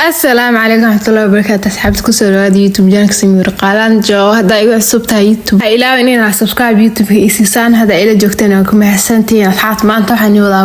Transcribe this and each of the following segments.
السلام عليكم ورحمة الله وبركاته. أصحابتي كسر يوتيوب جانك سمير قالان جو هذا أيوة سبتها يوتيوب إلى إني أنا سبسكرايب يوتيوب إيسان هذا إلى جوكتنا وكم حسنتين الحات ما أنتو حني ولا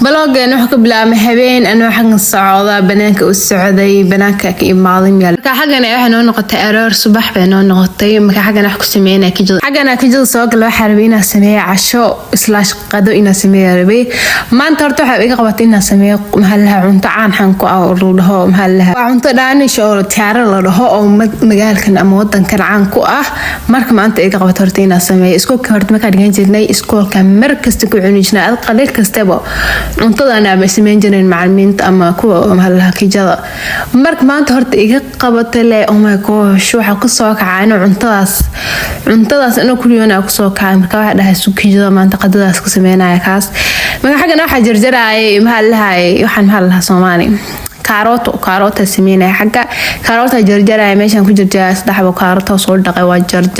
بلوج أنا حكي بلا محبين أنا حق الصعودة بناك والسعودي بناك كإمالين يلا كحاجة إحنا نقطة أرور صباح بيننا نقطة ما كحاجة نحكي سمينا كجد حاجة كجد سواق لو حربينا سمية عشاء سلاش قدو إنا سمية ربي ما أنت رتوح بيجي قبضنا سمية محلها عنطعان حنكو أو هو محلها cunto dhaanish oo tiyaaro la dhaho oo magaalkan ama wadankan caan ku ah marka maanta ay qabato horta inaa sameeyo iskoolka horta marka dhigan jirnay iskoolka markasta ku cunijnaa ad qalil kastaba cuntadana ma sameyn jireen macallimiinta ama kuwa mahalaha kijada marka maanta horta iga qabato le oh my gosh waxa ku soo kacay cuntadaas inuu kuliyana ku soo kacay marka waxa dhahay sukijada maanta qadadaas ku sameynaya kaas marka xagana waxa jarjaray mahalaha Soomaali كاروت سمينة حاجة كاروت جرجرة ماشان كجرجرة صدحوا كاروت وصول دقي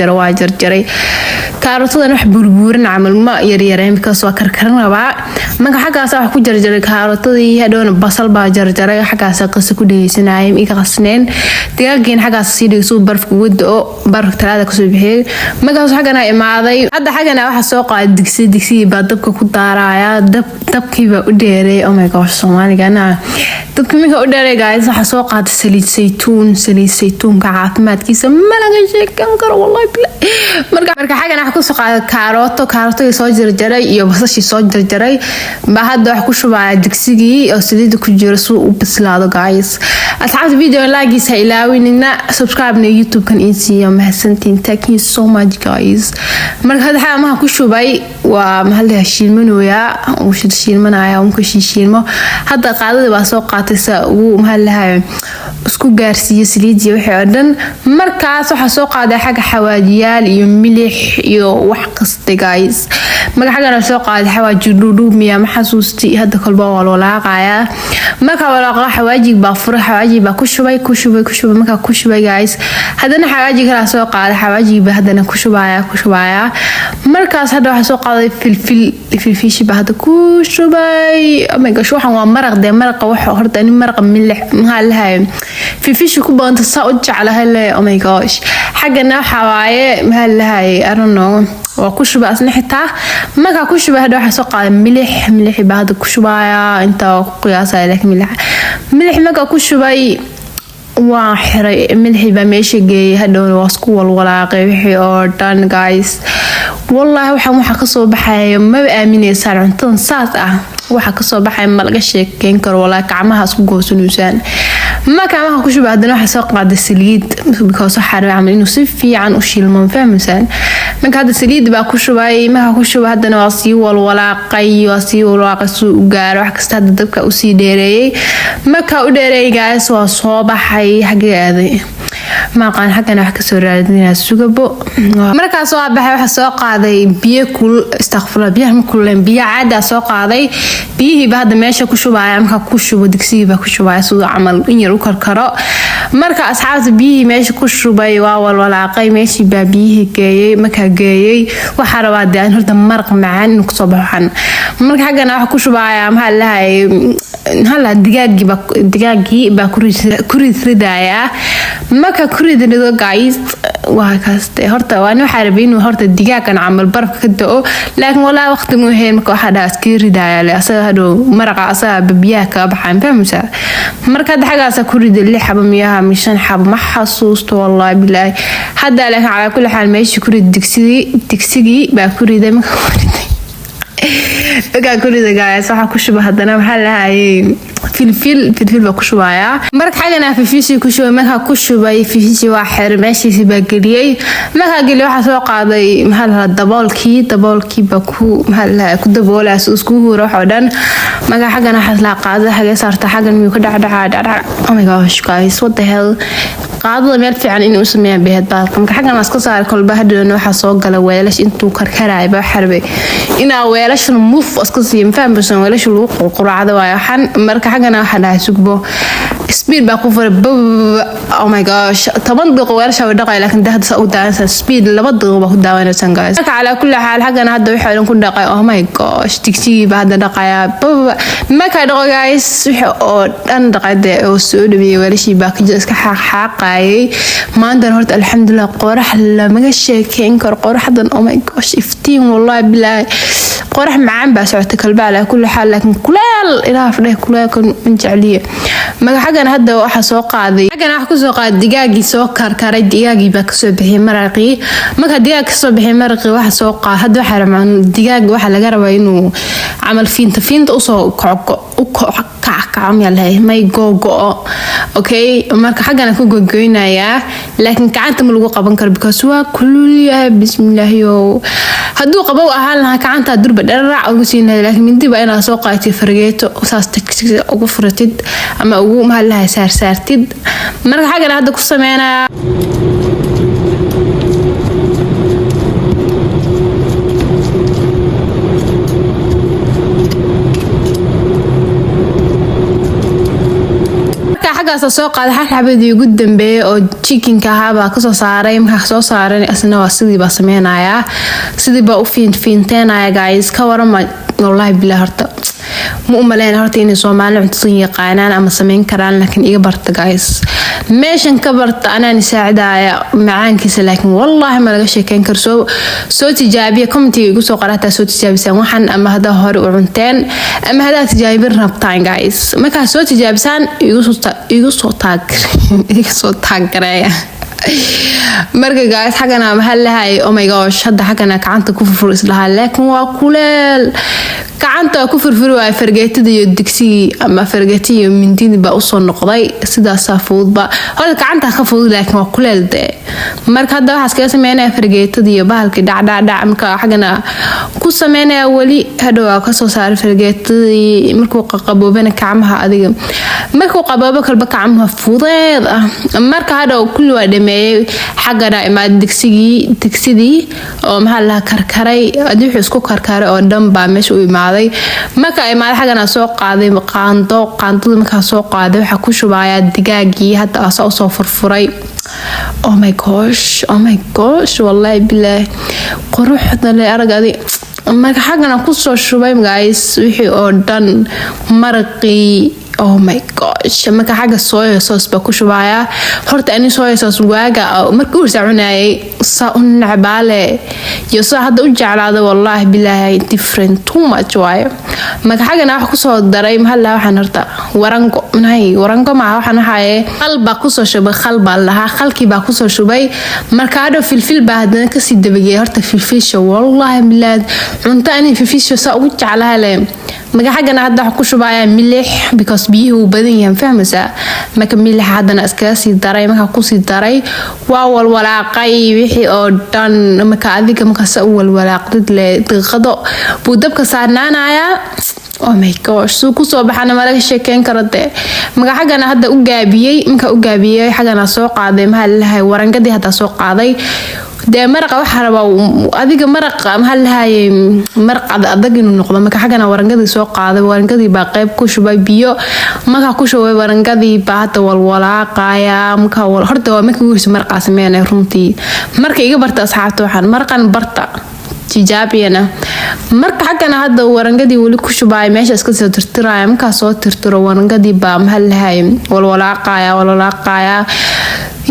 واجرجري كاروت ده نح بربورن عمل ما يريرين بكاس وكركرنا بقى ما حاجة صح كجرجرة كاروت دي هدون بصل باجرجرة حاجة سقص كده سنايم إيك غسنين تيجين حاجة سيدي سو برف كود أو برف ثلاثة كسب بحيل ما كان حاجة أنا إماضي هذا حاجة أنا واحد سوق دكسي بعدبك كدارة دب كيف أديري أو ما يقاش سومالي أنا دب كمية أدري guys waxa soo qaad saliid saytuun ka caafimaadkiisa ma laga sheekan karo wallahi marka xagan waxa ku soo qaad kaaroto soo jarjaray iyo basashi soo jarjaray ba hadda wax ku shubaya digsigii oo saliid ku jiro soo u bislaado guys asxaabta video like isa ilaawinina subscribe na youtube kan insiyo mahadsantiin thank you so much guys marka hada ma ku shubay waa mahal shiilmanooya oo shiilmanaya oo ku shiilmo hadda qaadada baa soo qaataysa محلها اسكو غارسيه سليدي وحي ودن markaas waxa soo qaaday xaga xawaajiyaal iyo milix iyo wax kasta guys magaxana soo qaaday xawaaji dhudhumiya ma xasuusti hada kalba waa walaaqaya marka walaaqa xawaaji baa furo xawaaji baa ku shubay marka ku shubay guys hadana xawaaji kala soo qaaday xawaaji baa hadana ku shubaya markaas hada waxa soo qaaday filfish baa hada ku shubay oh my gosh waxan waa maraq waxa horta in maraq milix mahalaha filfish ku baanta saa u jeclahay le oh my gosh xagana xawaaye mahalaha I don't know waa ku shubay asna xitaa marka ku shubay hada waxa soo qaaday milix baa hada ku shubaya inta qiyaasay laakiin milix marka ku shubay waa xiray milixi baa meesha geeyay hadhow waa isku walwalaaqay wixii oo dhan guys wallahi waxa ka soo baxay ma aaminaysan cuntadan saas ah waxa ka soo baxay ma laga sheekeyn karo walaa gacmaha isku goosanaysan ma gacmaha ku shubay hadana waxa soo qaaday saliid because waxa rabay inuu si fiican u shiilmo fahmaysan marka hada saliid baa ku shubay hadana waa sii walwalaaqay soo gaar wax kasta dabka u sii dheereeyay marka u dheereeyay guys waa soo baxay xageeday ما قان حقنا wax ka soo raadinaa sugabo markaas oo baxay waxa soo qaaday biyo kul istaghfar biyaha kulleen biyo caad ah soo qaaday biyihii baad meesha ku shubaya marka ku shubo digsiga ku shubaya soo amal in yar u karkaro marka asxaabta biyihii meesha ku shubay waa walwalaaqay meeshii biyihii geeyay waxa rabaa in horta maraq macaan inuu soo baxan marka xaqana waxa ku shubaya hala digaagii baa ku ridaya marka kuridanido guys waa kaaste horta waan waxa rabay inuu horta digaagan amal barafka ka doo laakiin walaa waqti mu heen marka waxa dhaas kiridaya la asaga hado maraqa asaga biyaha ka baxaan fahmaysa marka xagaas kurid li xaba miyaha mishan xab ma xasuusto wallahi billahi hada laakiin ala kulli xaal meeshii kurid digsigii baa kuriday marka kurida guys waxa ku shubay hadana waxa lahaayay filfil baa ku shubaya marka xagana filfish ku shubay marka ku shubay filfish waa xir meeshii baa galiyay marka galiyay waxa soo qaaday mahalaha daboolkii baa ku mahalaha ku daboolay isku huro xodan marka xagana xasla qaaday xaga saarta xagan miyuu ka dhacdhaca oh my gosh guys what the hell qaadada meel fiican inuu sameeyo behed baalka marka xagana iska saar kolba hadana waxa soo galay weelash intuu karkaraay baa xarbay ina weelash muf iska siiyay fahmaysan weelash lagu quraacdo waa waxan marka xagana waxa dhahay sugbo سبيد باكوفر او ماي جاش 8 دقيقة ورشة ودقيقة لكن ده هذا سبيد 2 دقيقة باخد داوين جايز على كل حال حقنا هذا وحنا نكون دقيقة او ماي جاش تكتي بعد دقيقة ما كان دقيقة جايز أنا دقيقة والسعودية ورشي باك جالس حقاي ما عندنا هرت الحمد لله قرح لما جشك إنكر قرح هذا او ماي جاش افتين والله بالله قرح معان بس اعتكل على كل حال لكن كلال إلى فريه كلال كن من جعليه ما حقنا هذا واحد سوق عادي حقنا أحكي سوق دجاجي سوق كركرة دجاجي بكسب به مرقي ما كدجاج كسب به مرقي واحد سوق هذا حرام عن دجاج واحد لجربه إنه عمل فين أصو كعم يلا ما يجو أوكي ما حقنا كوجو جوينا يا لكن كعنت ملقو بنكر بكسوة كل بسم الله يو هدو قبوا أهلها كعنت هدور بدرع أو سينا لكن من دي بقينا سوقاتي فرجيته وساس تكسي أو فرتد أما أقوم هلها سارتد مرة حاجة أنا هذا قصة معنا حاجة سوق هذا حبيبي قدام بيه أو تشيكن كهابا قصة صاري ما قصة صارني أصلا واسدي بسمينا يا سدي بقى فين تانا يا جايز كورما والله بالله هرتا مو ملين هرتي إني صومالي عطيني قانان أما سمين كران لكن إيه برت جايز ماشان كبرت أنا نساعدها معانكس لكن والله ما لقى شيء كان كرسو صوت إيجابية كمتي يقصوا قرأتها صوت إيجابي سوحن أما هذا هور وعنتين أما هذا تجايبين ربطان جايز ما كان صوت إيجابي سان يقصوا تاج رأيه marka guys xagana maxaa lahay oh my gosh hadda xagana gacanta ku furfuris lahaa laakiin waa kuleel gacanta ku furfuri waa fargeetada iyo digsiga ama fargeetiga iyo mindida ba u soo noqday sidaas fuudba hada gacanta ka fuud laakiin waa kuleel de marka hadda waxa iska sameeynaa fargeetada iyo bahalka dhacdhac marka xagana ku sameeynaa wali hadhow ka soo saar fargeetada markuu qaqaboobana gacmaha adiga markuu qaboobo kalba gacmaha fuudeed marka hadhow kulli waa dhameeyay xagana imaad digsigii oo maxaa la karkaray adii wuxuu isku karkaray oo dhan baa meesha u imaaday marka imaad xagana soo qaaday qaandada marka soo qaaday waxa ku shubaya digaagii hadda soo furfuray oh my gosh wallahi billahi quruxda la aragadi marka xagana ku soo shubay guys wixii oo dhan marqii oh my gosh marka xaga soy sauce ba ku shubaya horta ani soy sauce waaga markuu saacunay nacbaale iyo soo hadda u jeclaado wallahi billahi different too much way marka xagana wax ku soo daray mahalla waxaan horta warango ma waxaan haye qalba ku soo shubay qalba laha qalki ba ku soo shubay marka hada filfil ba hadana ka sii dabagay horta filfisha wallahi billahi cunta ani filfisha saa u jeclahay marka xagana hadda wax ku shubaya milix because biyuhu badan yahay fahmaysa marka milix hadana iska sii daray marka ku sii daray waa walwalaaqay wixii oo dhan marka adiga marka soo walwalaaqdid le daqiiqado buu dabka saarnaanaya oh my gosh soo ku soo baxana malaga sheekeen karade marka xagana hadda u gaabiyay xagana soo qaaday maxaa lahay warangadii hadda soo qaaday de marqa waxa raba adiga marqa maxaa lahay marqa adag inuu noqdo marka xagana warangadii soo qaaday warangadii baa qayb ku shubay biyo marka ku shubay warangadii baa hadda walwalaaqaya marka horta waa markii uu marqa sameeyay runtii marka iga barta asxaabta waxaan marqan barta tijaabiyana marka xagana hadda warangadii wali ku shubay meesha iska soo tirtiraya marka soo tirtiro warangadii baa maxaa lahay walwalaaqaya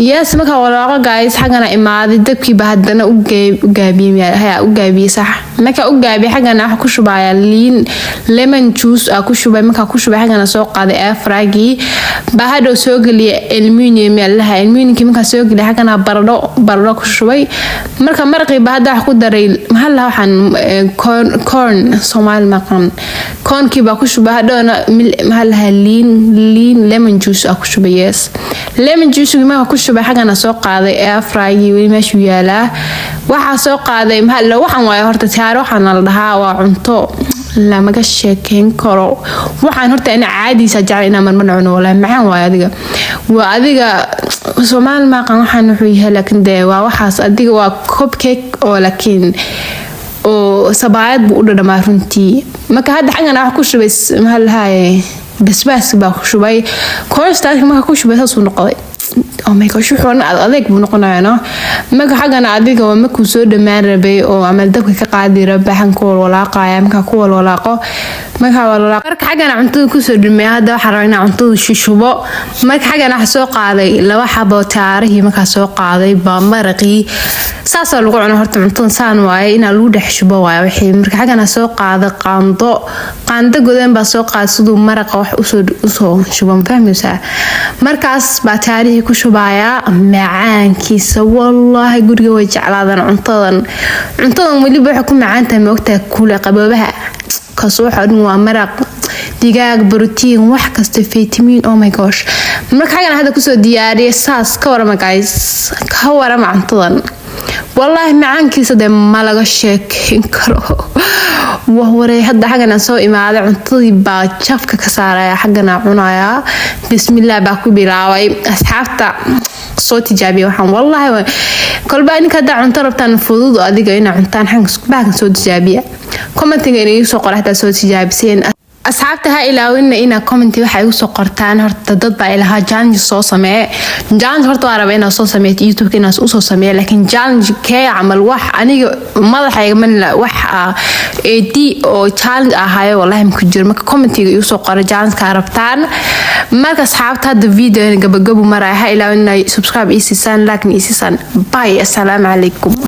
yes marka walaaqa guys xagana imaaday dabkii baa hadana u gaabiyay sax marka u gaabiyay xagana wax ku shubaya lemon juice ku shubay marka ku shubay xagana soo qaaday afragi baa hado soo galiyay aluminium marka soo galiyay xagana baradho ku shubay marka marqii baa hada wax ku daray mahalla waxaan corn Soomaali maqan cornkii baa ku shubay hadana mahalla lemon juice ku shubay yes lemon juice ma ku shubay xagana soo qaaday afragi wali meeshu yaala waxa soo qaaday mahalla waxaan way horta taaro waxaan la dhahaa waa cunto la maga sheekeen karo waxaan horta ina caadiisa jacay ina marmar cuno wala macaan way adiga Soomaali ma qan waxaan wuxuu yahay laakiin de waa waxaas adiga waa cupcake oo laakiin oo sabaayad buu u dhadhamaa runtii marka hadda xagana wax ku shubay mahalla بس باخشوبي كورس تاعك ما كوشوبي هسو نقضي oh my gosh وحنا أذيك بنقنا أنا ما حاجة أذيك وما كوسود ما ربي أو عمل دبك كقاعد ربي حنكور ولا قايم كقول ولا قا ما كولا قرك حاجة أنا عنتو كوسود ما هذا حرينا عنتو شبا ما حاجة أنا حسوق علي لو حبوا تعريه ما كسوق علي بمرقي ساسا لو أنا هرت عنتو سان واي إن لود حشبا واي وحي مرك حاجة أنا سوق على قانضو قدام بسوق على صدو مرق وح أسود شبا فهمي سا مركز بتعريه كشبايا معانكيس والله قرقة وجعلادن عنطدن ولي بحكم معانتا موقتها كولا قبابها كصوح أنو مرق دقاق بروتين wax kasta فيتامين oh my gosh marka xagan hada kusoo diyaariyay saas ka warama guys ka warama عنطدن والله معانكيس ده ما laga sheekin karo وهوري هدا حاجة سو إمادة عنطدي باجفك كسارة حاجة عنايا بسم الله باكو بلاوي أصحابتا صوتي جابي وحن والله كل بقى إنك هدا عنطربتان فضوض أديك إنا عنطان حاجة باك صوتي جابي كومنتين إني يسوق رحتا صوتي جابسين أصحابتها إلى وإن كومنتي waxay u soo qortaan horta dad baa ilaha challenge soo sameeyay challenge horta waa rabaa inaan soo sameeyo YouTube ka inaan soo sameeyo laakiin challenge kee amal wax aniga madaxayga man wax AD oo challenge ahaay wallahi ma ku jiro marka commentiga igu soo qoro challenge ka rabtaan marka asxaabta hada video gabagabo maray ha ilaa inay subscribe isiisaan like isiisaan bye assalamu alaykum